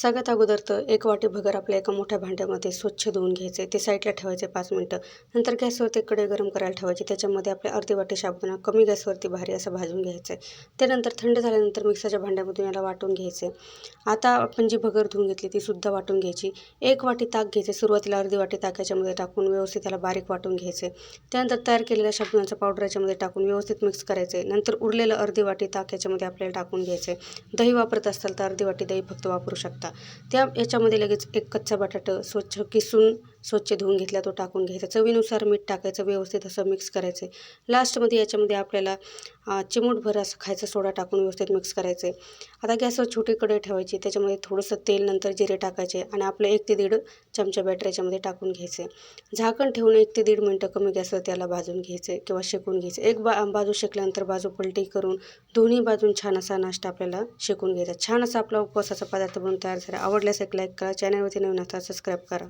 सगळ्यात अगोदर तर एक वाटी भगर आपल्या एका मोठ्या भांड्यामध्ये स्वच्छ धुवून घ्यायचे. ते साईडला ठेवायचे 5 मिनिटं. नंतर गॅसवरती कढई गरम करायला ठेवायची. त्याच्यामध्ये आपल्या अर्धी वाटी साबुदाणा कमी गॅसवरती भारी असं भाजून घ्यायचं आहे. त्यानंतर थंड झाल्यानंतर मिक्सरच्या भांड्यामधून याला वाटून घ्यायचे. आता आपण जी भगर धुवून घेतली ती सुद्धा वाटून घ्यायची. 1 वाटी ताक घ्यायचे. सुरुवातीला अर्धी वाटी ताक याच्यामध्ये टाकून व्यवस्थित त्याला बारीक वाटून घ्यायचे. त्यानंतर तयार केलेल्या साबुदाण्याचं पावडर याच्यामध्ये टाकून व्यवस्थित मिक्स करायचे. नंतर उरलेलं अर्धी वाटी ताक याच्यामध्ये आपल्याला टाकून घ्यायचं आहे. दही वापरत असाल तर अर्धी वाटी दही फक्त वापरू शकता. याच्यामध्ये लगेच एक कच्चा बटाटा स्वच्छ किसून स्वच्छ धुवून घेतला तो टाकून घ्यायचा. चवीनुसार मीठ टाकायचं. व्यवस्थित असं मिक्स करायचं. लास्टमध्ये याच्यामध्ये आपल्याला चिमूटभर असं खायचा सोडा टाकून व्यवस्थित मिक्स करायचं. आता गॅसवर छोटी कढई ठेवायची. त्याच्यामध्ये थोडंसं तेल नंतर जिरे टाकायचे आणि आपलं 1 ते 1.5 चमचा बॅटर याच्यामध्ये टाकून घ्यायचे. झाकण ठेवून 1 ते 1.5 मिनटं कमी गॅसवर त्याला भाजून घ्यायचे किंवा शेकून घ्यायचे. एक बाजू शेकल्यानंतर बाजू पलटी करून दोन्ही बाजून छान असा नाश्ता आपल्याला शेकून घ्यायचा. छान असा आपला उपवासाचा पदार्थ बनून तयार झाला. आवडल्यास एक लाईक करा. चॅनलवरती नवीन असाल सबस्क्राईब करा.